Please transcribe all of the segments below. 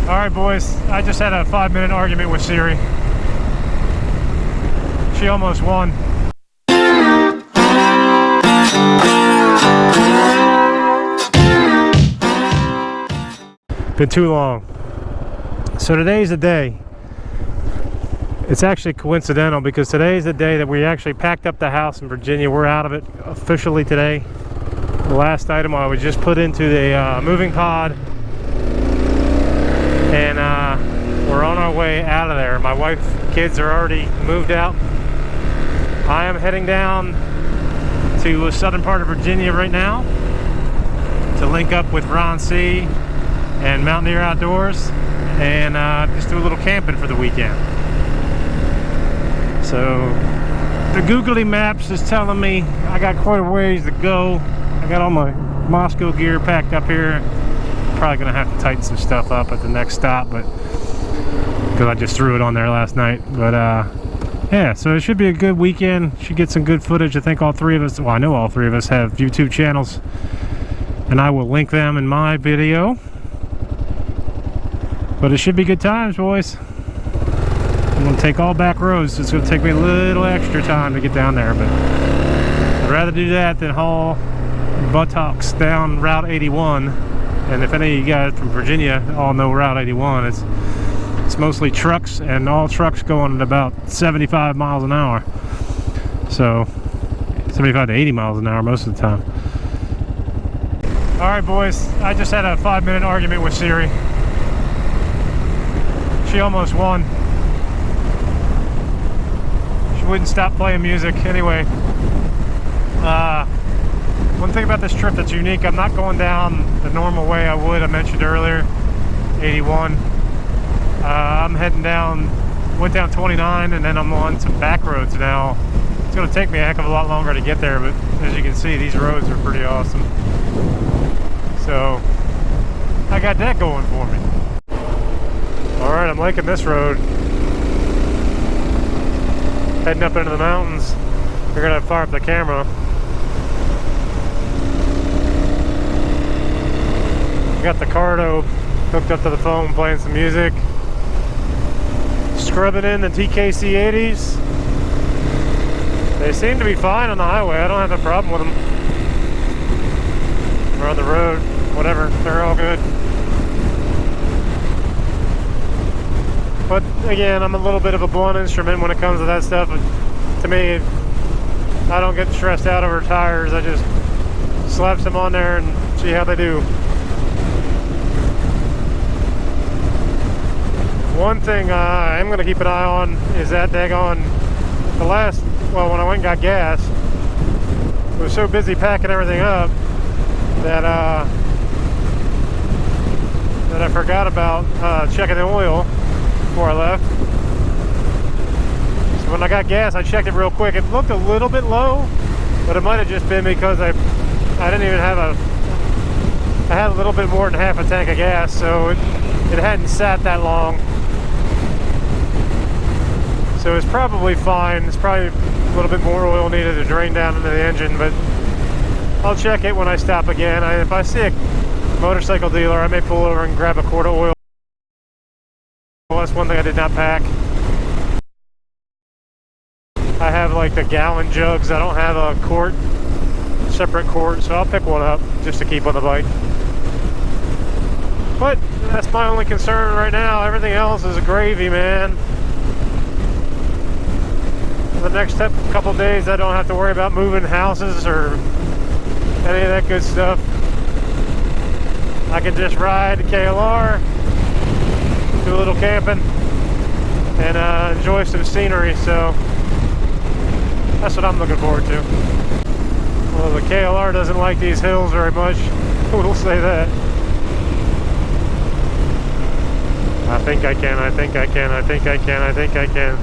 Alright boys, I just had a 5-minute argument with Siri. She almost won. Been too long. So today's the day. It's actually coincidental because today's the day that we actually packed up the house in Virginia. We're out of it officially today. The last item I was just put into the moving pod, and we're on our way out of there. My wife, kids are already moved out. I am heading down to the southern part of Virginia right now to link up with RonC and Mountaineer Outdoors and just do a little camping for the weekend. So the googly maps is telling me I got quite a ways to go. I got all my Moscow gear packed up here. Probably gonna have to tighten some stuff up at the next stop, but because I just threw it on there last night. But yeah, so it should be a good weekend. Should get some good footage. I think all three of us, well, I know all three of us have YouTube channels, and I will link them in my video. But it should be good times, boys. I'm gonna take all back roads, so it's gonna take me a little extra time to get down there, but I'd rather do that than haul buttocks down Route 81. And if any of you guys from Virginia all know Route 81, it's mostly trucks, and all trucks going at about 75 miles an hour. So 75 to 80 miles an hour most of the time. Alright boys, I just had a 5-minute argument with Siri. She almost won. She wouldn't stop playing music. Anyway, one thing about this trip that's unique, I'm not going down the normal way I would. I mentioned earlier, 81. I'm heading down, went down 29, and then I'm on some back roads now. It's going to take me a heck of a lot longer to get there, but as you can see, these roads are pretty awesome. So I got that going for me. Alright, I'm liking this road. Heading up into the mountains. We're going to fire up the camera. Got the Cardo hooked up to the phone, playing some music. Scrubbing in the TKC 80s. They seem to be fine on the highway. I don't have a problem with them. We're on the road, whatever, they're all good. But again, I'm a little bit of a blunt instrument when it comes to that stuff. To me, I don't get stressed out over tires. I just slap them on there and see how they do. One thing I am going to keep an eye on is that daggone, when I went and got gas, I was so busy packing everything up that I forgot about checking the oil before I left. So when I got gas, I checked it real quick. It looked a little bit low, but it might have just been because I didn't even have I had a little bit more than half a tank of gas, so it hadn't sat that long. So it's probably fine. It's probably a little bit more oil needed to drain down into the engine, but I'll check it when I stop again. If I see a motorcycle dealer, I may pull over and grab a quart of oil. Well, that's one thing I did not pack. I have like the gallon jugs. I don't have a quart, separate quart, so I'll pick one up just to keep on the bike. But that's my only concern right now. Everything else is a gravy, man. The next couple days, I don't have to worry about moving houses or any of that good stuff. I can just ride the KLR, do a little camping, and enjoy some scenery. So that's what I'm looking forward to. Well, the KLR doesn't like these hills very much. We'll say that. I think I can, I think I can, I think I can, I think I can.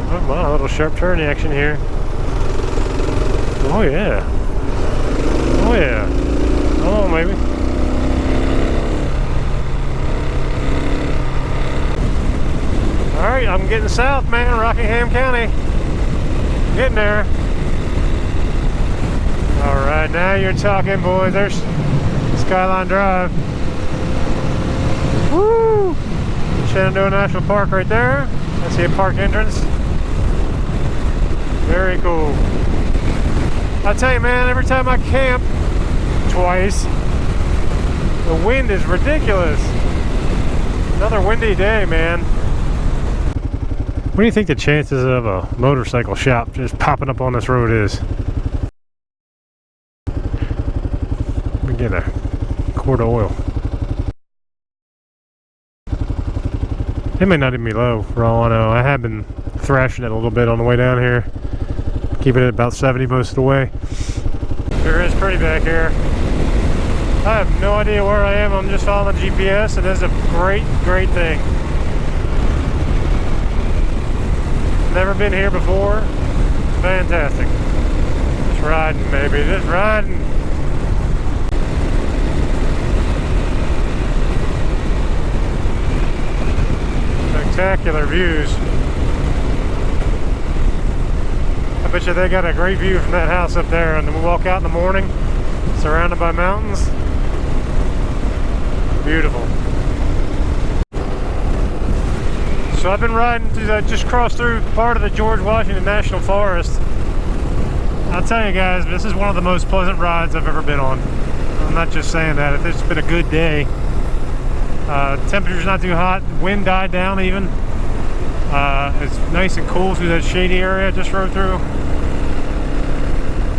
Oh, wow, a little sharp turn action here. Oh yeah. Oh yeah. Oh, maybe. Alright, I'm getting south, man. Rockingham County. Getting there. Alright, now you're talking, boys. There's Skyline Drive. Shenandoah National Park right there. I see a park entrance. Very cool. I tell you, man, every time I camp, twice, the wind is ridiculous. Another windy day, man. What do you think the chances of a motorcycle shop just popping up on this road is? Let me get a quart of oil. It may not even be low, for all I know. I have been thrashing it a little bit on the way down here. Keeping it about 70 most of the way. Sure is pretty back here. I have no idea where I am. I'm just following the GPS, and it's a great, great thing. Never been here before. Fantastic. Just riding, baby. Just riding. Spectacular views. I bet you they got a great view from that house up there, and then we walk out in the morning, surrounded by mountains. Beautiful. So I've been riding to just cross through part of the George Washington National Forest. I'll tell you guys, this is one of the most pleasant rides I've ever been on. I'm not just saying that. If it's been a good day, temperature's not too hot, wind died down even. It's nice and cool through that shady area I just rode through.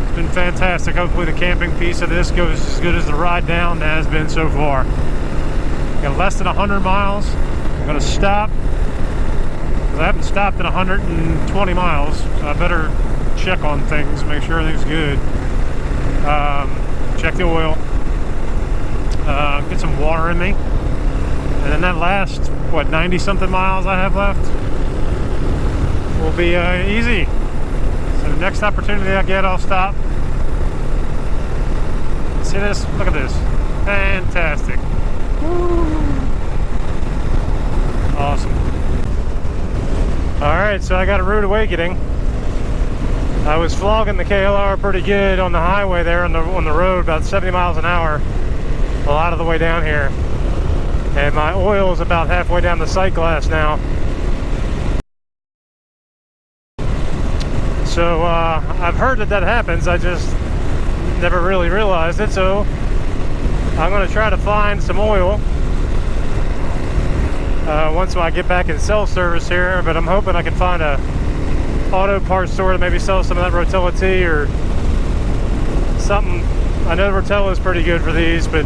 It's been fantastic. Hopefully the camping piece of this goes as good as the ride down has been so far. Got less than 100 miles. I'm gonna stop. I haven't stopped at 120 miles, so I better check on things, make sure everything's good. Check the oil. Get some water in me. And then that last, what, 90 something miles I have left will be easy. So the next opportunity I get, I'll stop. See this? Look at this. Fantastic. Woo. Awesome. Alright, so I got a rude awakening. I was flogging the KLR pretty good on the highway there on the road, about 70 miles an hour, a lot of the way down here. And my oil is about halfway down the sight glass now. So I've heard that happens, I just never really realized it, so I'm going to try to find some oil once I get back in cell service here, but I'm hoping I can find a auto parts store that maybe sells some of that Rotella tea or something. I know Rotella is pretty good for these, but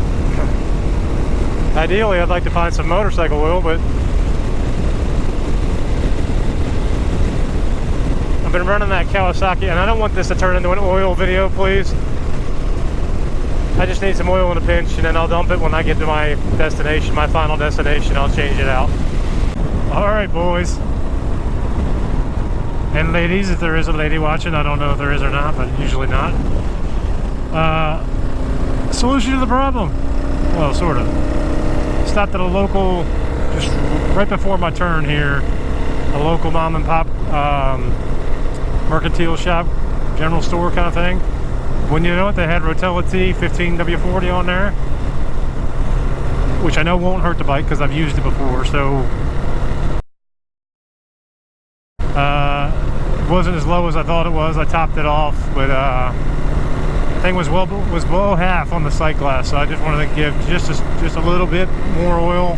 ideally I'd like to find some motorcycle oil, but I've been running that Kawasaki, and I don't want this to turn into an oil video, please. I just need some oil in a pinch, and then I'll dump it when I get to my destination, my final destination. I'll change it out. Alright, boys. And ladies, if there is a lady watching, I don't know if there is or not, but usually not. Solution to the problem. Well, sort of. Stopped at a local, just right before my turn here, a local mom and pop mercantile shop, general store kind of thing. When you know it, they had Rotella Tea 15W40 on there, which I know won't hurt the bike because I've used it before, so it wasn't as low as I thought it was. I topped it off, but the thing was below half on the sight glass, so I just wanted to give just a little bit more oil,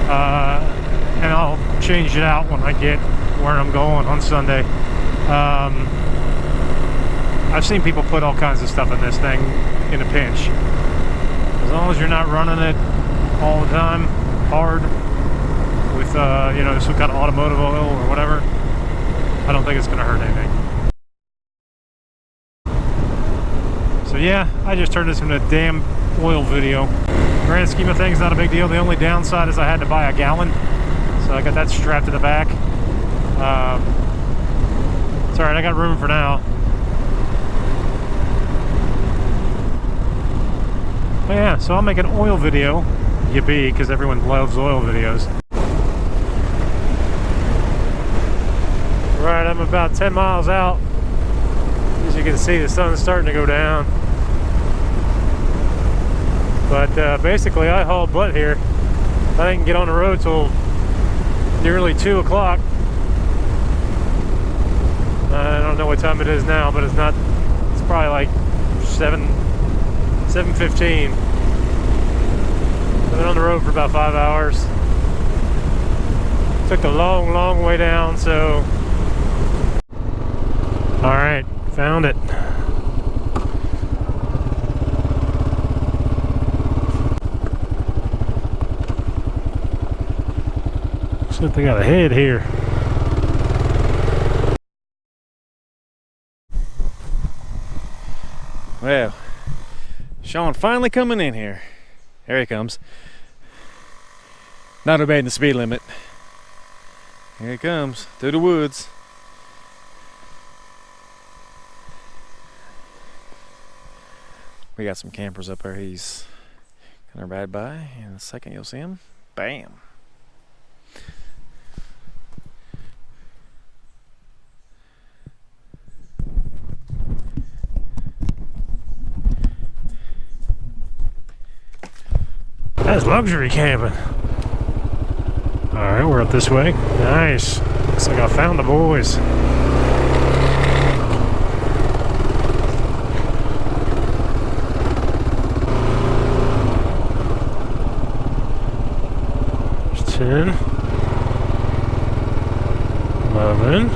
and I'll change it out when I get where I'm going on Sunday. I've seen people put all kinds of stuff in this thing in a pinch. As long as you're not running it all the time hard with you know, some kind of automotive oil or whatever, I don't think it's going to hurt anything. So yeah, I just turned this into a damn oil video. Grand scheme of things, not a big deal. The only downside is I had to buy a gallon, so I got that strapped to the back. It's alright, I got room for now. But yeah, so I'll make an oil video, yippee, because everyone loves oil videos. Right, I'm about 10 miles out. As you can see, the sun's starting to go down. But basically, I hauled butt here. I didn't get on the road till nearly 2 o'clock. I don't know what time it is now, but it's probably like 7:15. I've been on the road for about 5 hours. Took the long way down, so. All right, found it. Looks like they got a head here. Well, Sean finally coming in here. Here he comes. Not obeying the speed limit. Here he comes through the woods. We got some campers up there. He's gonna ride by. In a second, you'll see him. Bam. That's luxury camping. Alright, we're up this way. Nice. Looks like I found the boys. There's 10. 11.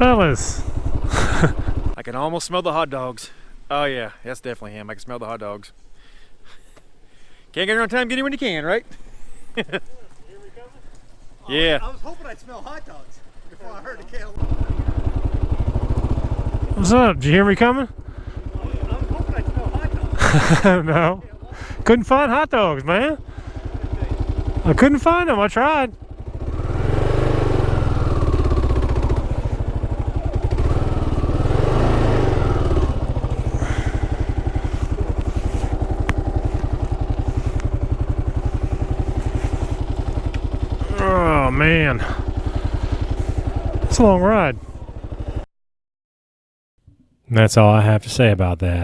Fellas. I can almost smell the hot dogs. Oh yeah, that's definitely him. I can smell the hot dogs. Can't get here on time, get here when you can, right? Yeah. I was hoping I'd smell hot dogs before I heard the KLR. What's up? Did you hear me coming? I was hoping I'd smell hot dogs. No. Couldn't find hot dogs, man. I couldn't find them. I tried. Oh man, it's a long ride. And that's all I have to say about that.